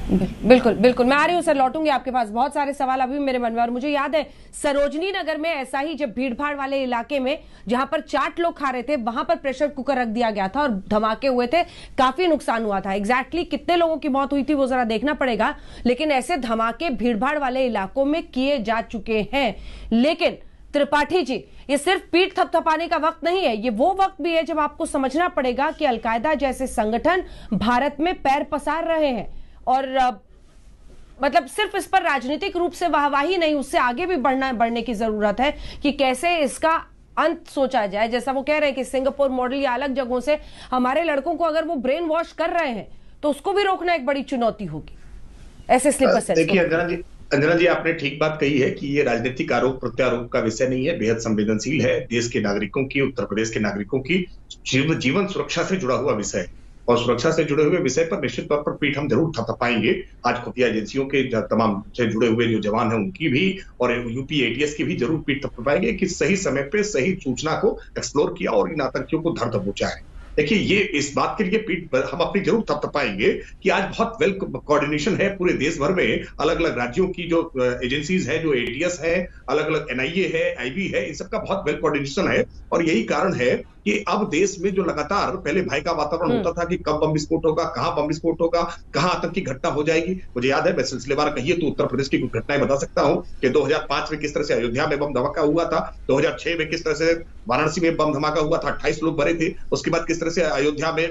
बिल्कुल बिल्कुल, मैं आ रही हूँ सर, लौटूंगी आपके पास। बहुत सारे सवाल अभी मेरे मन में, और मुझे याद है सरोजनी नगर में ऐसा ही, जब भीड़ भाड़ वाले इलाके में जहां पर चाट लोग खा रहे थे, वहां पर प्रेशर कुकर रख दिया गया था और धमाके हुए थे, काफी नुकसान हुआ था। एग्जैक्टली कितने लोगों की मौत हुई थी वो जरा देखना पड़ेगा, लेकिन ऐसे धमाके भीड़ भाड़ वाले इलाकों में किए जा चुके हैं। लेकिन त्रिपाठी जी, ये सिर्फ पीठ थपथपाने का वक्त नहीं है, ये वो वक्त भी है जब आपको समझना पड़ेगा कि अलकायदा जैसे संगठन भारत में पैर पसार रहे हैं। और मतलब सिर्फ इस पर राजनीतिक रूप से वाहवाही नहीं, उससे आगे भी बढ़ने की जरूरत है कि कैसे इसका अंत सोचा जाए। जैसा वो कह रहे हैं कि सिंगापुर मॉडल या अलग जगहों से हमारे लड़कों को अगर वो ब्रेन वॉश कर रहे हैं तो उसको भी रोकना एक बड़ी चुनौती होगी। ऐसे स्लीपर सेल्स। देखिए अंजना जी, आपने ठीक बात कही है कि ये राजनीतिक आरोप प्रत्यारोप का विषय नहीं है, बेहद संवेदनशील है। देश के नागरिकों की, उत्तर प्रदेश के नागरिकों की जीवन सुरक्षा से जुड़ा हुआ विषय है, और सुरक्षा से जुड़े हुए विषय पर निश्चित तौर पर पीठ हम जरूर थपथपाएंगे। आज खुफिया एजेंसियों के तमाम से जुड़े हुए जो जवान हैं उनकी भी, और यूपी एटीएस की भी जरूर पीठ थपथपाएंगे कि सही समय पे सही सूचना को एक्सप्लोर किया और इन आतंकियों को धर दबोचा है। देखिए, ये इस बात के लिए पीठ हम अपनी जरूर थपथपाएंगे कि आज बहुत वेल कोऑर्डिनेशन है पूरे देश भर में। अलग अलग राज्यों की जो एजेंसीज है, जो एटीएस है, अलग अलग एनआईए है, आईबी है, इन सबका बहुत वेल कोऑर्डिनेशन है। और यही कारण है कि अब देश में जो लगातार पहले भय का वातावरण होता था कि कब बम विस्फोट होगा, कहां बम विस्फोट होगा, कहां आतंकी घटना हो जाएगी। मुझे याद है, मैं सिलसिलेवार कहिए तो उत्तर प्रदेश की कुछ घटनाएं बता सकता हूं कि 2005 में किस तरह से अयोध्या में बम धमाका हुआ था, 2006 में किस तरह से वाराणसी में बम धमाका हुआ था, 28 लोग मरे थे। उसके बाद किस तरह से अयोध्या में,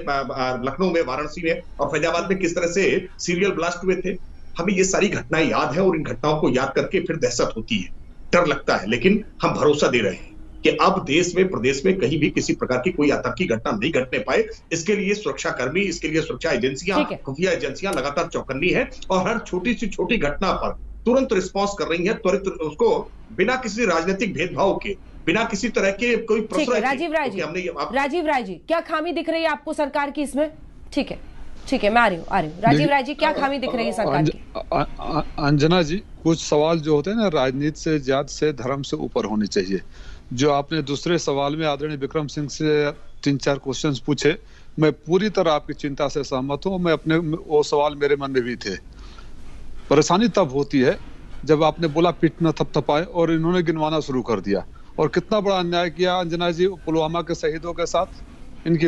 लखनऊ में, वाराणसी में और फैजाबाद में किस तरह से सीरियल ब्लास्ट हुए थे। हमें ये सारी घटनाएं याद है, और इन घटनाओं को याद करके फिर दहशत होती है, डर लगता है। लेकिन हम भरोसा दे रहे हैं कि अब देश में, प्रदेश में कहीं भी किसी प्रकार की कोई आतंकी घटना नहीं घटने पाए। इसके लिए सुरक्षा कर्मी, इसके लिए सुरक्षा एजेंसियां, खुफिया एजेंसियां लगातार चौकन्नी है और हर छोटी से छोटी घटना पर तुरंत रिस्पॉन्स कर रही है, त्वरित उसको बिना किसी राजनीतिक भेदभाव के, बिना किसी तरह के कोई प्रश्न। राजीव राय जी, क्या खामी दिख रही है आपको सरकार की इसमें? ठीक है, मैं आ रही हूँ। राजीव राय जी, क्या खामी दिख रही है सरकार की? अंजना जी, कुछ सवाल जो होते हैं ना, राजनीति से ज्यादा से धर्म से ऊपर होने चाहिए। जो आपने दूसरे सवाल में आदरणीय विक्रम सिंह से 3-4 क्वेश्चंस पूछे, मैं पूरी तरह आपकी चिंता से सहमत हूँ। मैं अपने, वो सवाल मेरे मन में भी थे। परेशानी तब होती है जब आपने बोला पीठ न थपथपाए और इन्होंने गिनवाना शुरू कर दिया। और कितना बड़ा अन्याय किया अंजना जी पुलवामा के शहीदों के साथ। इनकी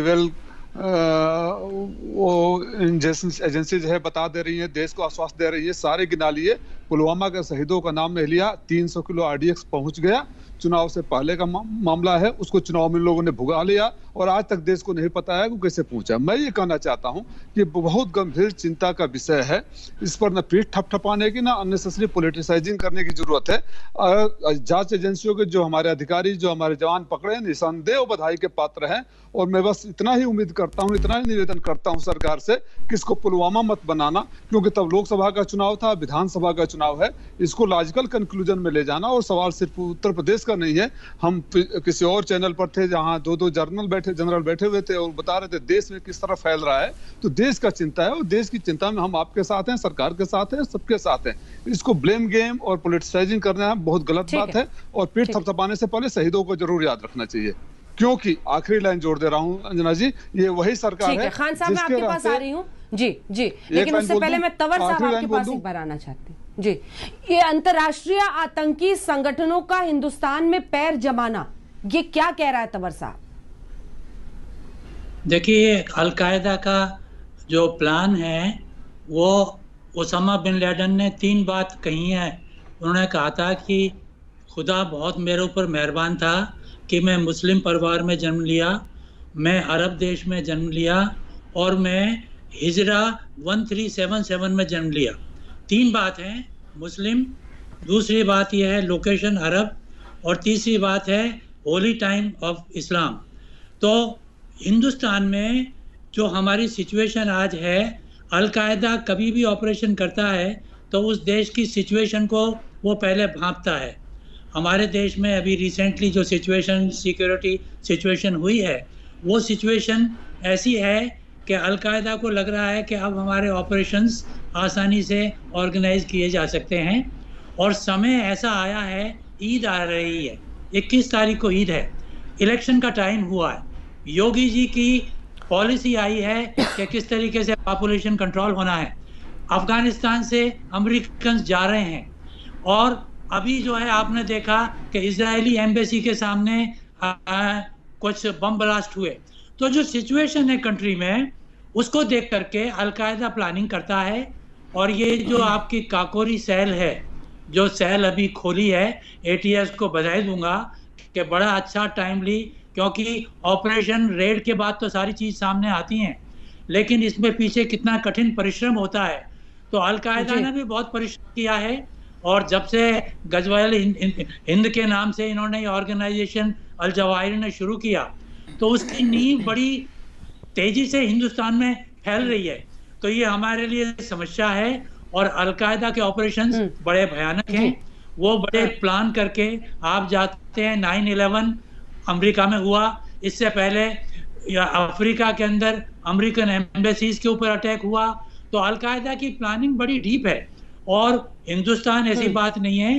वो एजेंसीज है, बता दे रही है, देश को आश्वासन दे रही है, सारे गिना लिए, पुलवामा के शहीदों का नाम नहीं लिया। 300 किलो आरडीएक्स पहुंच गया, चुनाव से पहले का मामला है, उसको चुनाव में लोगों ने भुगा लिया और आज तक देश को नहीं पता है वो कैसे पहुंचा। मैं ये कहना चाहता हूं कि बहुत गंभीर चिंता का विषय है। इस पर न पीठ थपथपाने की, ना अननेसेसरी पॉलिटिसाइजिंग करने की जरूरत है। जांच एजेंसियों के जो हमारे अधिकारी, जो हमारे जवान पकड़े, निसंदेह बधाई के पात्र हैं। और मैं बस इतना ही उम्मीद करता हूँ, इतना ही निवेदन करता हूँ सरकार से कि इसको पुलवामा मत बनाना, क्योंकि तब लोकसभा का चुनाव था, विधानसभा का चुनाव है। इसको लॉजिकल कंक्लूजन में ले जाना। और सवाल सिर्फ उत्तर प्रदेश का नहीं है। हम किसी और चैनल पर थे जहां 2-2 जनरल बैठे हुए थे और बता रहे थे देश में किस तरह फैल रहा है। तो देश का चिंता है, और देश की चिंता में हम आपके साथ हैं, सरकार के साथ हैं, सबके साथ हैं। इसको ब्लेम गेम और पॉलिटिसाइजिंग करना बहुत गलत बात है। और पीठ थपथपाने से पहले शहीदों को जरूर याद रखना चाहिए, क्योंकि आखिरी लाइन जोड़ दे रहा हूं अंजना जी, ये वही सरकार है। खान साहब, मैं आपके पास आ रही हूं जी, लेकिन उससे पहले मैं तंवर साहब आपके पास एक बार आना चाहती हूँ जी। ये अंतर्राष्ट्रीय आतंकी संगठनों का हिंदुस्तान में पैर जमाना, ये क्या कह रहा है तंवर साहब? देखिए, अलकायदा का जो प्लान है वो ओसामा बिन लादेन ने 3 बात कही है। उन्होंने कहा था कि खुदा बहुत मेरे ऊपर मेहरबान था कि मैं मुस्लिम परिवार में जन्म लिया, मैं अरब देश में जन्म लिया और मैं हिजरा 1377 में जन्म लिया। 3 बात है, मुस्लिम, दूसरी बात यह है लोकेशन अरब, और तीसरी बात है होली टाइम ऑफ इस्लाम। तो हिंदुस्तान में जो हमारी सिचुएशन आज है, अलकायदा कभी भी ऑपरेशन करता है तो उस देश की सिचुएशन को वो पहले भांपता है। हमारे देश में अभी रिसेंटली जो सिचुएशन, सिक्योरिटी सिचुएशन हुई है, वो सिचुएशन ऐसी है कि अलकायदा को लग रहा है कि अब हमारे ऑपरेशंस आसानी से ऑर्गेनाइज किए जा सकते हैं। और समय ऐसा आया है, ईद आ रही है, 21 तारीख को ईद है, इलेक्शन का टाइम हुआ है, योगी जी की पॉलिसी आई है कि किस तरीके से पॉपुलेशन कंट्रोल होना है। अफगानिस्तान से अमेरिकन जा रहे हैं। और अभी जो है आपने देखा कि इजरायली एम्बेसी के सामने कुछ बम ब्लास्ट हुए। तो जो सिचुएशन है कंट्री में, उसको देख करके अलकायदा प्लानिंग करता है। और ये जो आपकी काकोरी सेल है, जो सेल अभी खोली है, एटीएस को बधाई दूंगा कि बड़ा अच्छा टाइमली, क्योंकि ऑपरेशन रेड के बाद तो सारी चीज़ सामने आती हैं, लेकिन इसमें पीछे कितना कठिन परिश्रम होता है। तो अलकायदा ने भी बहुत परिश्रम किया है। और जब से गजवाल हिंद के नाम से इन्होंने ऑर्गेनाइजेशन अल जवाहिर ने शुरू किया, तो उसकी नींव बड़ी तेजी से हिंदुस्तान में फैल रही है। तो ये हमारे लिए समस्या है। और अलकायदा के ऑपरेशंस बड़े भयानक हैं। वो बड़े प्लान करके, आप जाते हैं 9/11 अमेरिका में हुआ, इससे पहले अफ्रीका के अंदर अमेरिकन एम्बेसीज के ऊपर अटैक हुआ। तो अलकायदा की प्लानिंग बड़ी डीप है। और हिंदुस्तान ऐसी बात नहीं है,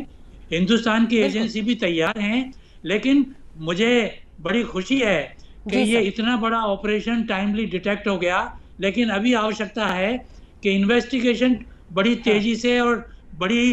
हिंदुस्तान की एजेंसी भी तैयार हैं। लेकिन मुझे बड़ी खुशी है कि ये इतना बड़ा ऑपरेशन टाइमली डिटेक्ट हो गया। लेकिन अभी आवश्यकता है कि इन्वेस्टिगेशन बड़ी तेजी से और बड़ी